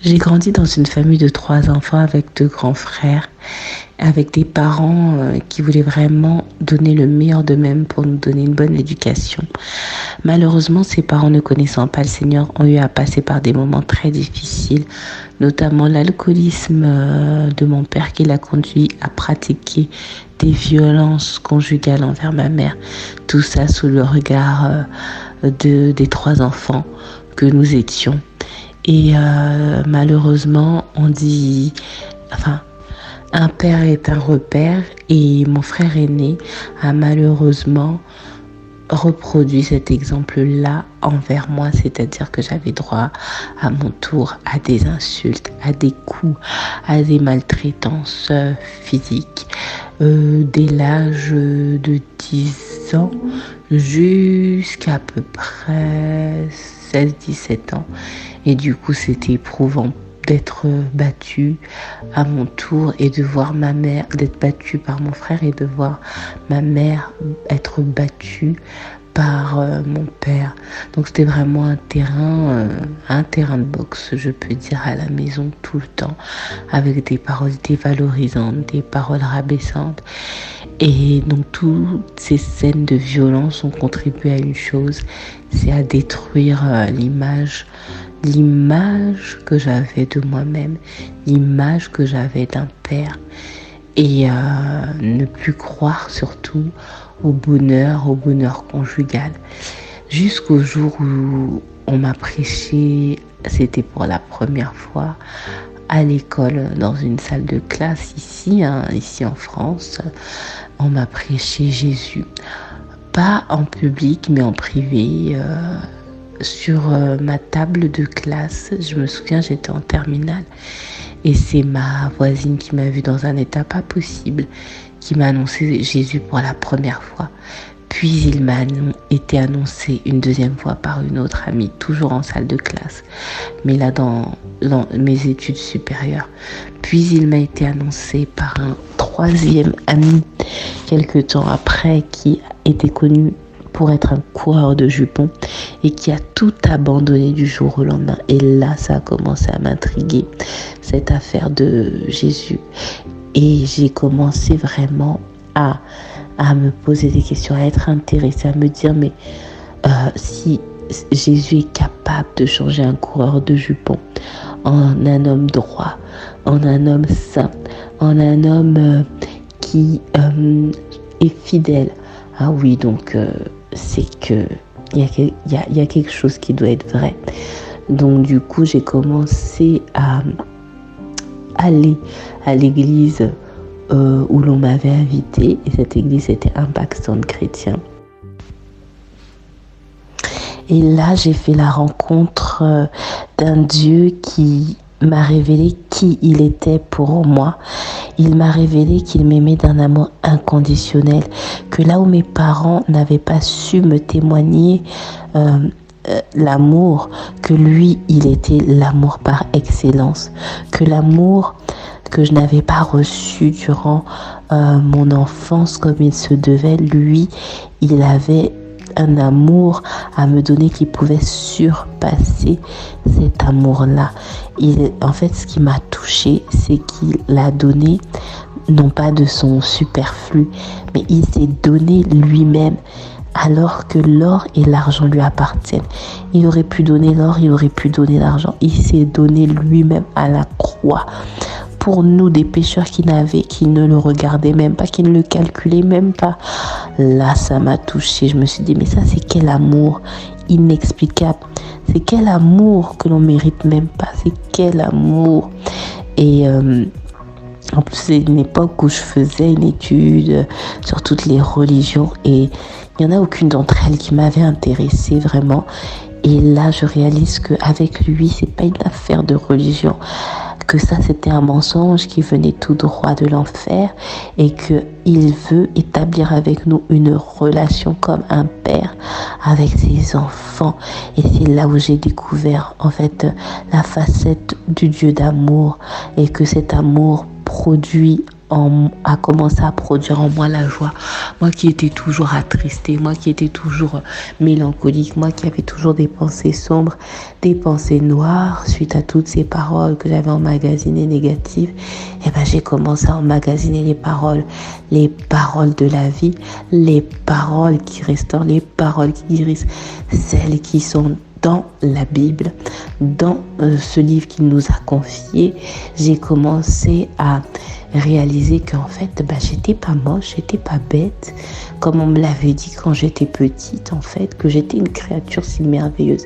J'ai grandi dans une famille de 3 enfants avec 2 grands frères, avec des parents qui voulaient vraiment donner le meilleur d'eux-mêmes pour nous donner une bonne éducation. Malheureusement, ces parents, ne connaissant pas le Seigneur, ont eu à passer par des moments très difficiles, notamment l'alcoolisme de mon père qui l'a conduit à pratiquer des violences conjugales envers ma mère. Tout ça sous le regard des 3 enfants que nous étions. Et malheureusement, on dit, un père est un repère, et mon frère aîné a malheureusement reproduit cet exemple-là envers moi, c'est-à-dire que j'avais droit à mon tour à des insultes, à des coups, à des maltraitances physiques, dès l'âge de 10 ans jusqu'à peu près 16-17 ans. Et du coup, c'était éprouvant d'être battue à mon tour et de voir ma mère, d'être battue par mon frère et de voir ma mère être battue par mon père. Donc c'était vraiment un terrain de boxe, je peux dire, à la maison tout le temps, avec des paroles dévalorisantes, des paroles rabaissantes. Et donc toutes ces scènes de violence ont contribué à une chose, c'est à détruire l'image que j'avais de moi-même, l'image que j'avais d'un père, et ne plus croire surtout au bonheur conjugal. Jusqu'au jour où on m'a prêché, c'était pour la première fois à l'école, dans une salle de classe ici en France, on m'a prêché Jésus. Pas en public, mais en privé, sur ma table de classe. Je me souviens, j'étais en terminale et c'est ma voisine qui m'a vue dans un état pas possible, qui m'a annoncé Jésus pour la première fois. Puis il m'a été annoncé une deuxième fois par une autre amie, toujours en salle de classe, mais là dans mes études supérieures. Puis il m'a été annoncé par un troisième ami, quelque temps après, qui était connu pour être un coureur de jupons et qui a tout abandonné du jour au lendemain. Et là, ça a commencé à m'intriguer, cette affaire de Jésus. Et j'ai commencé vraiment à me poser des questions, à être intéressée, à me dire, mais si Jésus est capable de changer un coureur de jupons en un homme droit, en un homme saint, en un homme qui est fidèle, ah oui, donc c'est que il y a quelque chose qui doit être vrai. Donc du coup, j'ai commencé à aller à l'église où l'on m'avait invitée, et cette église était Impact Centre Chrétien. Et là, j'ai fait la rencontre d'un Dieu qui m'a révélé qui il était pour moi. Il m'a révélé qu'il m'aimait d'un amour inconditionnel, que là où mes parents n'avaient pas su me témoigner l'amour, que lui, il était l'amour par excellence, que l'amour que je n'avais pas reçu durant mon enfance comme il se devait, lui, il avait un amour à me donner qui pouvait surpasser cet amour-là. En fait, ce qui m'a touchée, c'est qu'il a donné, non pas de son superflu, mais il s'est donné lui-même, alors que l'or et l'argent lui appartiennent. Il aurait pu donner l'or, il aurait pu donner l'argent. Il s'est donné lui-même à la croix. Pour nous, des pécheurs qui ne le regardaient même pas, qui ne le calculaient même pas. Là, ça m'a touchée. Je me suis dit, mais ça, c'est quel amour inexplicable. C'est quel amour que l'on mérite même pas. C'est quel amour. Et en plus, c'est une époque où je faisais une étude sur toutes les religions, et il n'y en a aucune d'entre elles qui m'avait intéressée vraiment. Et là, je réalise qu'avec lui, c'est pas une affaire de religion, que ça, c'était un mensonge qui venait tout droit de l'enfer, et qu'il veut établir avec nous une relation comme un père avec ses enfants. Et c'est là où j'ai découvert, en fait, la facette du Dieu d'amour, et que cet amour produit a commencé à produire en moi la joie. Moi qui étais toujours attristée, moi qui étais toujours mélancolique, moi qui avais toujours des pensées sombres, des pensées noires suite à toutes ces paroles que j'avais emmagasinées négatives. Et ben j'ai commencé à emmagasiner les paroles de la vie, les paroles qui restaurent, les paroles qui guérissent, celles qui sont dans la Bible, dans ce livre qu'il nous a confié. J'ai commencé à réaliser qu'en fait, j'étais pas moche, j'étais pas bête, comme on me l'avait dit quand j'étais petite, en fait, que j'étais une créature si merveilleuse.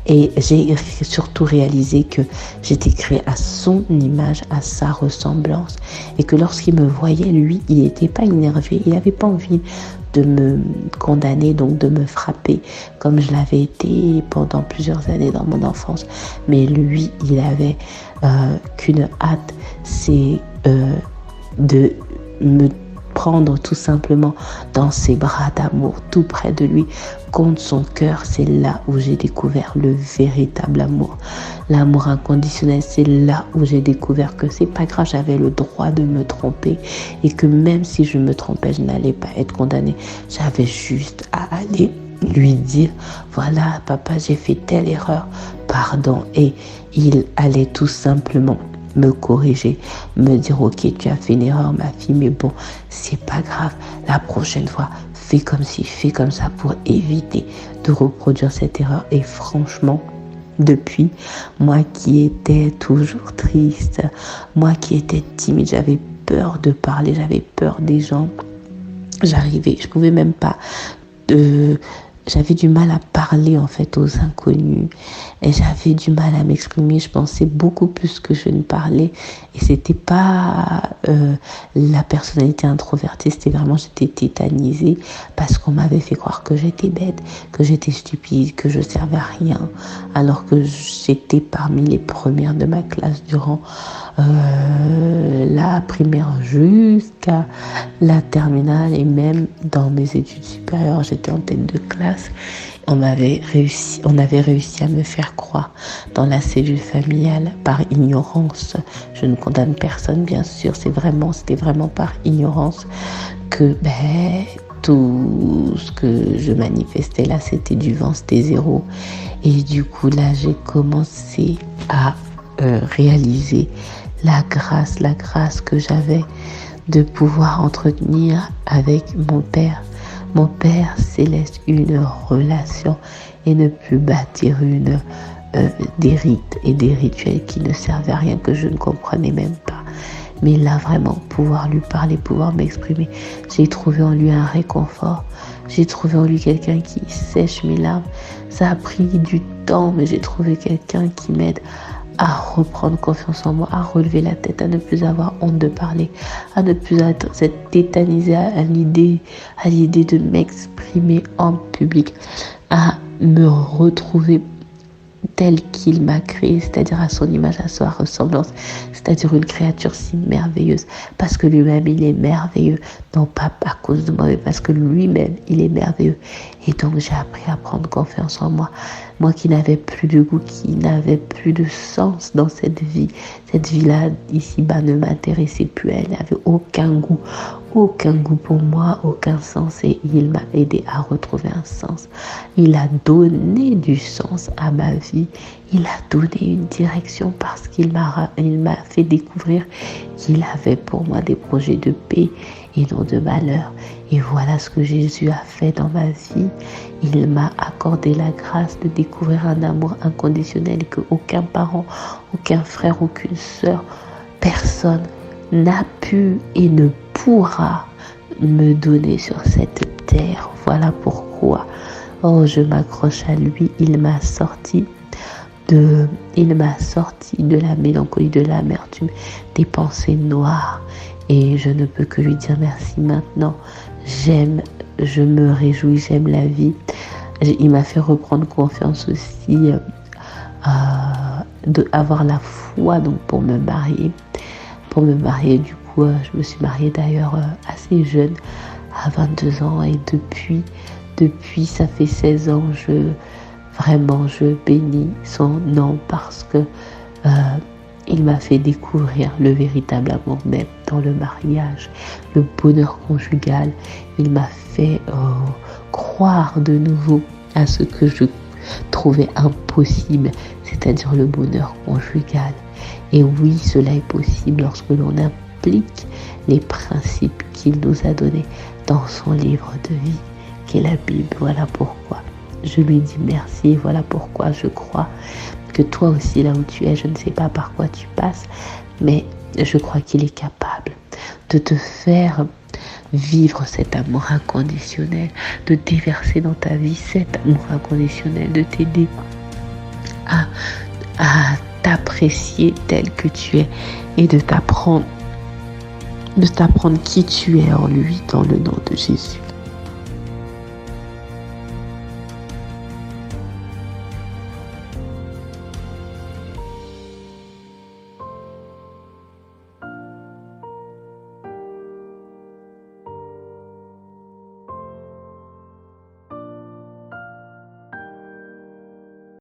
Et j'ai surtout réalisé que j'étais créée à son image, à sa ressemblance, et que lorsqu'il me voyait, lui, il n'était pas énervé, il n'avait pas envie de me condamner, donc de me frapper, comme je l'avais été pendant plusieurs années dans mon enfance. Mais lui, il avait qu'une hâte, c'est de me prendre tout simplement dans ses bras d'amour, tout près de lui, contre son cœur. C'est là où j'ai découvert le véritable amour, l'amour inconditionnel. C'est là où j'ai découvert que c'est pas grave, j'avais le droit de me tromper et que même si je me trompais, je n'allais pas être condamnée. J'avais juste à aller lui dire, voilà papa, j'ai fait telle erreur, pardon. Et il allait tout simplement me corriger, me dire ok, tu as fait une erreur ma fille, mais bon, c'est pas grave, la prochaine fois fais comme ci, fais comme ça, pour éviter de reproduire cette erreur. Et franchement, depuis, moi qui étais toujours triste, moi qui étais timide, j'avais peur de parler, j'avais peur des gens, je pouvais même pas j'avais du mal à parler en fait aux inconnus et j'avais du mal à m'exprimer. Je pensais beaucoup plus que je ne parlais et c'était pas la personnalité introvertie, c'était vraiment j'étais tétanisée parce qu'on m'avait fait croire que j'étais bête, que j'étais stupide, que je servais à rien, alors que j'étais parmi les premières de ma classe durant la primaire jusqu'à la terminale et même dans mes études supérieures, j'étais en tête de classe. On avait réussi à me faire croire dans la cellule familiale par ignorance. Je ne condamne personne, bien sûr, c'était vraiment par ignorance que tout ce que je manifestais là, c'était du vent, c'était zéro. Et du coup, là, j'ai commencé à réaliser la grâce que j'avais de pouvoir entretenir avec mon Père céleste, une relation et ne plus bâtir des rites et des rituels qui ne servaient à rien, que je ne comprenais même pas. Mais là, vraiment, pouvoir lui parler, pouvoir m'exprimer, j'ai trouvé en lui un réconfort. J'ai trouvé en lui quelqu'un qui sèche mes larmes. Ça a pris du temps, mais j'ai trouvé quelqu'un qui m'aide à reprendre confiance en moi, à relever la tête, à ne plus avoir honte de parler, à ne plus être tétanisée à l'idée de m'exprimer en public, à me retrouver tel qu'il m'a créé, c'est-à-dire à son image, à sa ressemblance, c'est-à-dire une créature si merveilleuse, parce que lui-même il est merveilleux, non pas à cause de moi, mais parce que lui-même il est merveilleux. Et donc j'ai appris à prendre confiance en moi, moi qui n'avais plus de goût, qui n'avait plus de sens dans cette vie-là ici-bas ne m'intéressait plus, elle n'avait aucun goût pour moi, aucun sens, et il m'a aidé à retrouver un sens. Il a donné du sens à ma vie, il a donné une direction parce qu'il m'a fait découvrir qu'il avait pour moi des projets de paix et non de malheur. Et voilà ce que Jésus a fait dans ma vie. Il m'a accordé la grâce de découvrir un amour inconditionnel que aucun parent, aucun frère, aucune sœur, personne n'a pu et ne pourra me donner sur cette terre. Voilà pourquoi, je m'accroche à lui. Il m'a sorti de la mélancolie, de l'amertume, des pensées noires. Et je ne peux que lui dire merci maintenant. Je me réjouis, j'aime la vie. Il m'a fait reprendre confiance aussi, d'avoir la foi donc pour me marier. Du coup, je me suis mariée d'ailleurs assez jeune, à 22 ans. Et depuis ça fait 16 ans, je bénis son nom parce que il m'a fait découvrir le véritable amour même dans le mariage, le bonheur conjugal. Il m'a fait croire de nouveau à ce que je trouvais impossible, c'est-à-dire le bonheur conjugal. Et oui, cela est possible lorsque l'on applique les principes qu'il nous a donnés dans son livre de vie, qui est la Bible. Voilà pourquoi je lui dis merci, voilà pourquoi je crois que toi aussi, là où tu es, je ne sais pas par quoi tu passes, mais je crois qu'il est capable de te faire vivre cet amour inconditionnel, de déverser dans ta vie cet amour inconditionnel, de t'aider à t'apprécier tel que tu es et de t'apprendre qui tu es en lui dans le nom de Jésus.